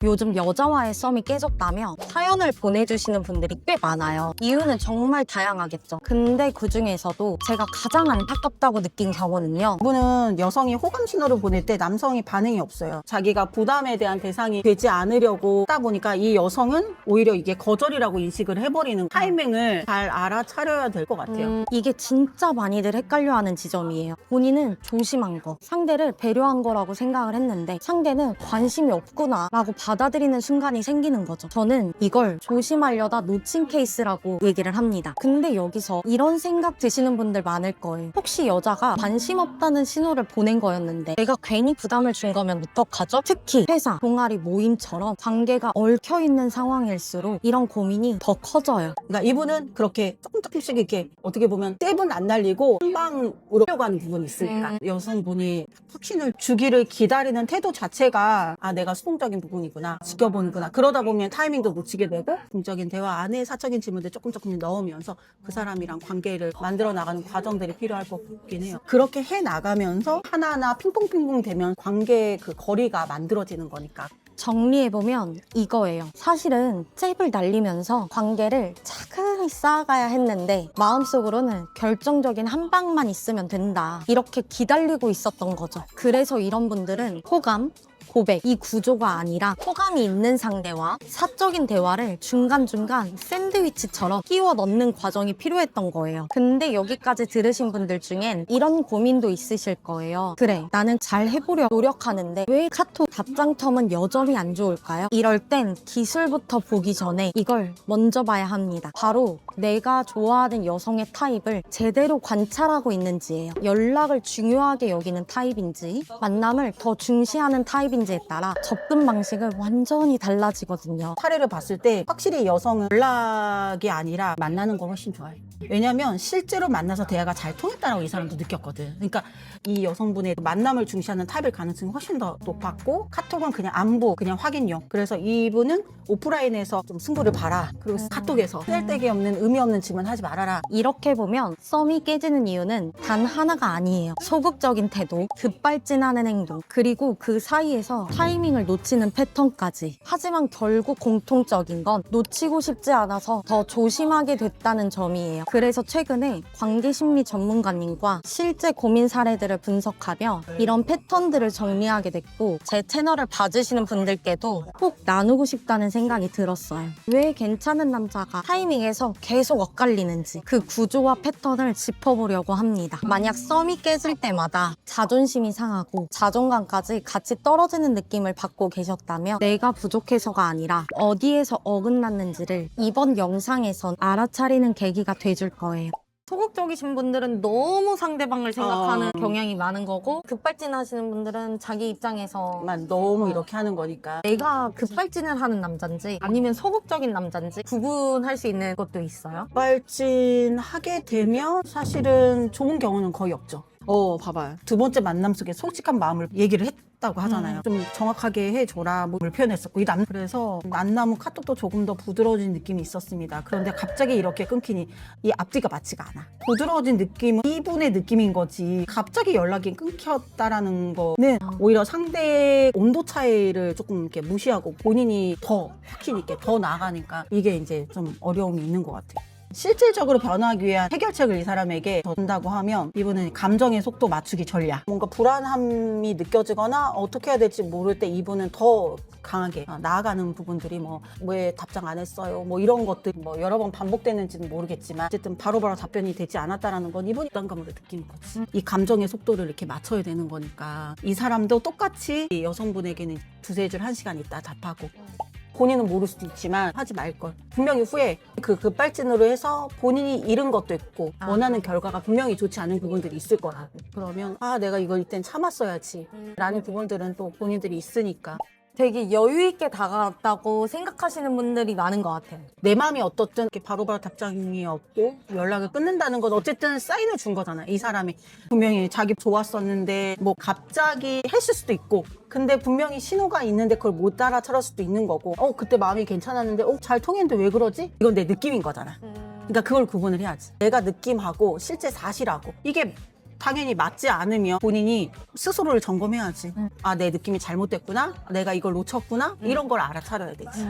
요즘 여자와의 썸이 깨졌다며 사연을 보내주시는 분들이 꽤 많아요. 이유는 정말 다양하겠죠. 근데 그 중에서도 제가 가장 안타깝다고 느낀 경우는요. 이분은 여성이 호감 신호를 보낼 때 남성이 반응이 없어요. 자기가 부담에 대한 대상이 되지 않으려고 하다 보니까 이 여성은 오히려 이게 거절이라고 인식을 해버리는 타이밍을 잘 알아차려야 될 것 같아요. 이게 진짜 많이들 헷갈려하는 지점이에요. 본인은 조심한 거, 상대를 배려한 거라고 생각을 했는데 상대는 관심이 없구나 라고 받아들이는 순간이 생기는 거죠. 저는 이걸 조심하려다 놓친 케이스라고 얘기를 합니다. 근데 여기서 이런 생각 드시는 분들 많을 거예요. 혹시 여자가 관심 없다는 신호를 보낸 거였는데 내가 괜히 부담을 준 거면 어떡하죠? 특히 회사, 동아리 모임처럼 관계가 얽혀있는 상황일수록 이런 고민이 더 커져요. 그러니까 이분은 그렇게 조금씩 이렇게 어떻게 보면 잽은 안 날리고 한 방으로 하려고 부분이 있으니까 여성분이 확신을 주기를 기다리는 태도 자체가 아 내가 수동적인 부분이구나 지켜보는구나 그러다 보면 타이밍도 놓치게 되고 긍정적인 대화 안에 사적인 질문들 조금 넣으면서 그 사람이랑 관계를 만들어 나가는 과정들이 필요할 것 같긴 해요. 그렇게 해 나가면서 하나하나 핑퐁핑퐁 되면 관계의 그 거리가 만들어지는 거니까. 정리해보면 이거예요. 사실은 잽을 날리면서 관계를 차근히 쌓아가야 했는데 마음속으로는 결정적인 한 방만 있으면 된다. 이렇게 기다리고 있었던 거죠. 그래서 이런 분들은 호감, 고백, 이 구조가 아니라 호감이 있는 상대와 사적인 대화를 중간중간 샌드위치처럼 끼워 넣는 과정이 필요했던 거예요. 근데 여기까지 들으신 분들 중엔 이런 고민도 있으실 거예요. 그래, 나는 잘 해보려고 노력하는데 왜 카톡 답장 텀은 여전히 안 좋을까요? 이럴 땐 기술부터 보기 전에 이걸 먼저 봐야 합니다. 바로 내가 좋아하는 여성의 타입을 제대로 관찰하고 있는지예요. 연락을 중요하게 여기는 타입인지 만남을 더 중시하는 타입인지에 따라 접근 방식은 완전히 달라지거든요. 사례를 봤을 때 확실히 여성은 연락이 아니라 만나는 거 훨씬 좋아요. 왜냐면 실제로 만나서 대화가 잘 통했다라고 이 사람도 느꼈거든. 그러니까 이 여성분의 만남을 중시하는 타입일 가능성이 훨씬 더 높았고 카톡은 그냥 안부, 그냥 확인용. 그래서 이분은 오프라인에서 좀 승부를 봐라. 그리고 카톡에서 쓸데기 없는 의미 없는 질문 하지 말아라. 이렇게 보면 썸이 깨지는 이유는 단 하나가 아니에요. 소극적인 태도, 급발진하는 행동, 그리고 그 사이에서 타이밍을 놓치는 패턴까지. 하지만 결국 공통적인 건 놓치고 싶지 않아서 더 조심하게 됐다는 점이에요. 그래서 최근에 관계심리 전문가님과 실제 고민 사례들을 분석하며 이런 패턴들을 정리하게 됐고 제 채널을 봐주시는 분들께도 꼭 나누고 싶다는 생각이 들었어요. 왜 괜찮은 남자가 타이밍에서 계속 엇갈리는지 그 구조와 패턴을 짚어보려고 합니다. 만약 썸이 깨질 때마다 자존심이 상하고 자존감까지 같이 떨어지는 느낌을 받고 계셨다면 내가 부족해서가 아니라 어디에서 어긋났는지를 이번 영상에선 알아차리는 계기가 돼줄 거예요. 소극적이신 분들은 너무 상대방을 생각하는 경향이 많은 거고 급발진하시는 분들은 자기 입장에서만 너무 이렇게 하는 거니까. 내가 급발진을 하는 남잔지 아니면 소극적인 남잔지 구분할 수 있는 것도 있어요? 급발진하게 되면 사실은 좋은 경우는 거의 없죠. 봐봐요. 두 번째 만남 속에 솔직한 마음을 얘기를 했다고 하잖아요. 좀 정확하게 해줘라 뭐 표현했었고 그래서 만남 후 카톡도 조금 더 부드러워진 느낌이 있었습니다. 그런데 갑자기 이렇게 끊기니 이 앞뒤가 맞지가 않아. 부드러워진 느낌은 이분의 느낌인 거지 갑자기 연락이 끊겼다라는 거는 오히려 상대의 온도 차이를 조금 이렇게 무시하고 본인이 더 확신 있게 더 나아가니까 이게 이제 좀 어려움이 있는 것 같아요. 실질적으로 변하기 위한 해결책을 이 사람에게 던다고 하면 이분은 감정의 속도 맞추기 전략. 뭔가 불안함이 느껴지거나 어떻게 해야 될지 모를 때 이분은 더 강하게 나아가는 부분들이 뭐 왜 답장 안 했어요 뭐 이런 것들 뭐 여러 번 반복되는지는 모르겠지만 어쨌든 바로바로 답변이 되지 않았다라는 건 이분이 부담감으로 느끼는 거지. 이 감정의 속도를 이렇게 맞춰야 되는 거니까 이 사람도 똑같이 이 여성분에게는 두세 줄 1시간 있다 답하고 본인은 모를 수도 있지만 하지 말걸. 분명히 후에 그 급발진으로 해서 본인이 잃은 것도 있고 원하는 결과가 분명히 좋지 않은 부분들이 있을 거라고. 그러면 내가 이걸 이땐 참았어야지 라는 부분들은 또 본인들이 있으니까. 되게 여유 있게 다가왔다고 생각하시는 분들이 많은 것 같아요. 내 마음이 어떻든 이렇게 바로바로 답장이 없고 연락을 끊는다는 건 어쨌든 사인을 준 거잖아. 이 사람이 분명히 자기 좋았었는데 뭐 갑자기 했을 수도 있고 근데 분명히 신호가 있는데 그걸 못 알아차릴 수도 있는 거고 그때 마음이 괜찮았는데 잘 통했는데 왜 그러지? 이건 내 느낌인 거잖아. 그러니까 그걸 구분을 해야지. 내가 느낌하고 실제 사실하고 이게 당연히 맞지 않으면 본인이 스스로를 점검해야지. 아, 내 느낌이 잘못됐구나? 내가 이걸 놓쳤구나? 이런 걸 알아차려야 되지.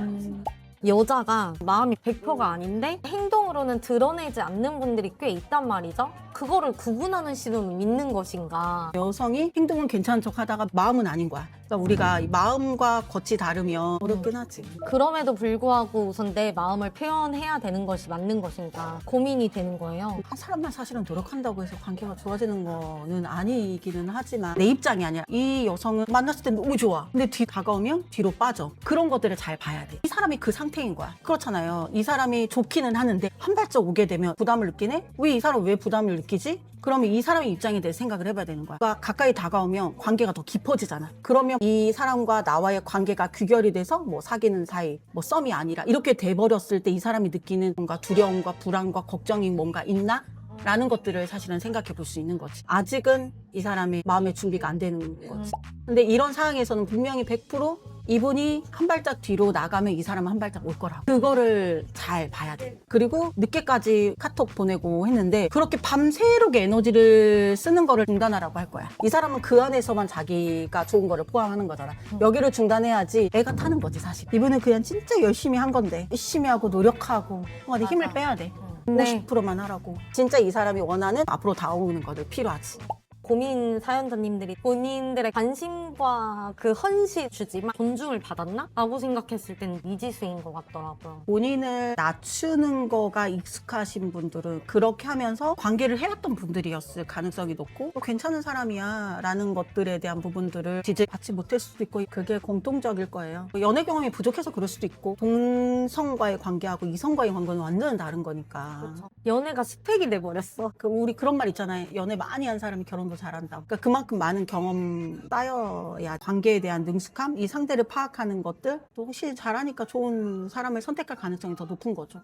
여자가 마음이 100%가 아닌데 행동으로는 드러내지 않는 분들이 꽤 있단 말이죠. 그거를 구분하는 시도는 있는 것인가? 여성이 행동은 괜찮은 척 하다가 마음은 아닌 거야. 그러니까 우리가 이 마음과 겉이 다르면 어렵긴 하지. 그럼에도 불구하고 우선 내 마음을 표현해야 되는 것이 맞는 것인가 고민이 되는 거예요. 한 사람만 사실은 노력한다고 해서 관계가 좋아지는 거는 아니기는 하지만 내 입장이 아니라 이 여성은 만났을 때 너무 좋아. 근데 다가오면 뒤로 빠져. 그런 것들을 잘 봐야 돼. 이 사람이 그 상태인 거야. 그렇잖아요. 이 사람이 좋기는 하는데 한 발짝 오게 되면 부담을 느끼네? 왜 이 사람 왜 부담을 느끼지? 그러면 이 사람의 입장에 대해 생각을 해봐야 되는 거야. 그러니까 가까이 다가오면 관계가 더 깊어지잖아. 그러면 이 사람과 나와의 관계가 귀결이 돼서 뭐 사귀는 사이, 뭐 썸이 아니라 이렇게 돼버렸을 때 이 사람이 느끼는 뭔가 두려움과 불안과 걱정이 뭔가 있나? 라는 것들을 사실은 생각해 볼 수 있는 거지. 아직은 이 사람의 마음의 준비가 안 되는 거지. 근데 이런 상황에서는 분명히 100% 이분이 한 발짝 뒤로 나가면 이 사람은 한 발짝 올 거라고. 그거를 잘 봐야 돼. 그리고 늦게까지 카톡 보내고 했는데 그렇게 밤새도록 에너지를 쓰는 거를 중단하라고 할 거야. 이 사람은 그 안에서만 자기가 좋은 거를 포함하는 거잖아. 여기를 중단해야지 애가 타는 거지 사실. 이분은 그냥 진짜 열심히 한 건데 열심히 하고 노력하고 근데 힘을 빼야 돼. 네. 50%만 하라고. 진짜 이 사람이 원하는 앞으로 다가오는 거를 필요하지. 고민 사연자님들이 본인들의 관심과 그 헌신 주지만 존중을 받았나? 라고 생각했을 때는 미지수인 것 같더라고요. 본인을 낮추는 거가 익숙하신 분들은 그렇게 하면서 관계를 해왔던 분들이었을 가능성이 높고 또 괜찮은 사람이야 라는 것들에 대한 부분들을 지지받지 못했을 수도 있고 그게 공통적일 거예요. 연애 경험이 부족해서 그럴 수도 있고 동성과의 관계하고 이성과의 관계는 완전 다른 거니까. 그렇죠. 연애가 스펙이 돼버렸어. 우리 그런 말 있잖아요. 연애 많이 한 사람이 결혼도 잘한다. 그러니까 그만큼 많은 경험 쌓여야 관계에 대한 능숙함, 이 상대를 파악하는 것들 또 혹시 잘하니까 좋은 사람을 선택할 가능성이 더 높은 거죠.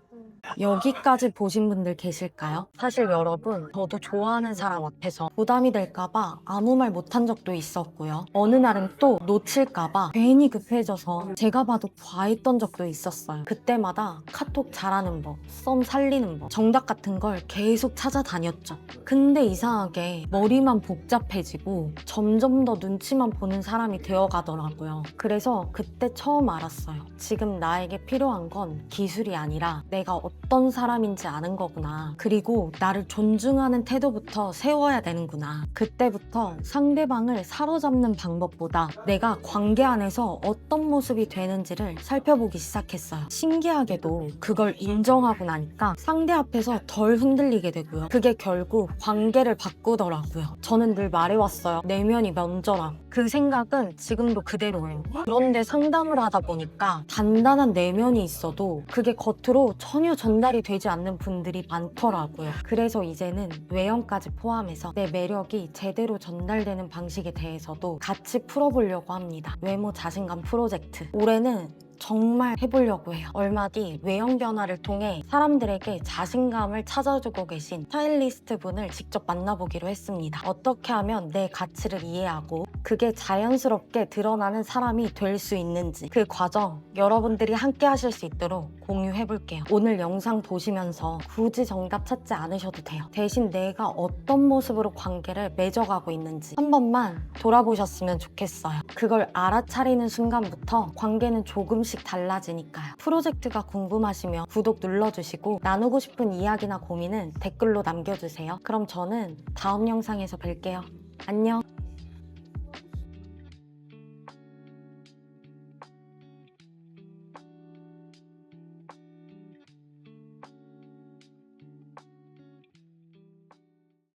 여기까지 보신 분들 계실까요? 사실 여러분, 저도 좋아하는 사람 앞에서 부담이 될까봐 아무 말 못한 적도 있었고요. 어느 날은 또 놓칠까봐 괜히 급해져서 제가 봐도 과했던 적도 있었어요. 그때마다 카톡 잘하는 법, 썸 살리는 법, 정답 같은 걸 계속 찾아다녔죠. 근데 이상하게 머리만 복잡해지고 점점 더 눈치만 보는 사람이 되어가더라고요. 그래서 그때 처음 알았어요. 지금 나에게 필요한 건 기술이 아니라 내가 어떤 사람인지 아는 거구나. 그리고 나를 존중하는 태도부터 세워야 되는구나. 그때부터 상대방을 사로잡는 방법보다 내가 관계 안에서 어떤 모습이 되는지를 살펴보기 시작했어요. 신기하게도 그걸 인정하고 나니까 상대 앞에서 덜 흔들리게 되고요. 그게 결국 관계를 바꾸더라고요. 저는 늘 말해왔어요. 내면이 먼저라. 그 생각은 지금도 그대로예요. 그런데 상담을 하다 보니까 단단한 내면이 있어도 그게 겉으로 전혀 전달이 되지 않는 분들이 많더라고요. 그래서 이제는 외형까지 포함해서 내 매력이 제대로 전달되는 방식에 대해서도 같이 풀어보려고 합니다. 외모 자신감 프로젝트. 올해는 정말 해보려고 해요. 얼마 뒤 외형 변화를 통해 사람들에게 자신감을 찾아주고 계신 스타일리스트 분을 직접 만나보기로 했습니다. 어떻게 하면 내 가치를 이해하고 그게 자연스럽게 드러나는 사람이 될 수 있는지 그 과정 여러분들이 함께 하실 수 있도록 공유해볼게요. 오늘 영상 보시면서 굳이 정답 찾지 않으셔도 돼요. 대신 내가 어떤 모습으로 관계를 맺어가고 있는지 한 번만 돌아보셨으면 좋겠어요. 그걸 알아차리는 순간부터 관계는 조금씩 달라지니까요. 프로젝트가 궁금하시면 구독 눌러주시고 나누고 싶은 이야기나 고민은 댓글로 남겨주세요. 그럼 저는 다음 영상에서 뵐게요. 안녕.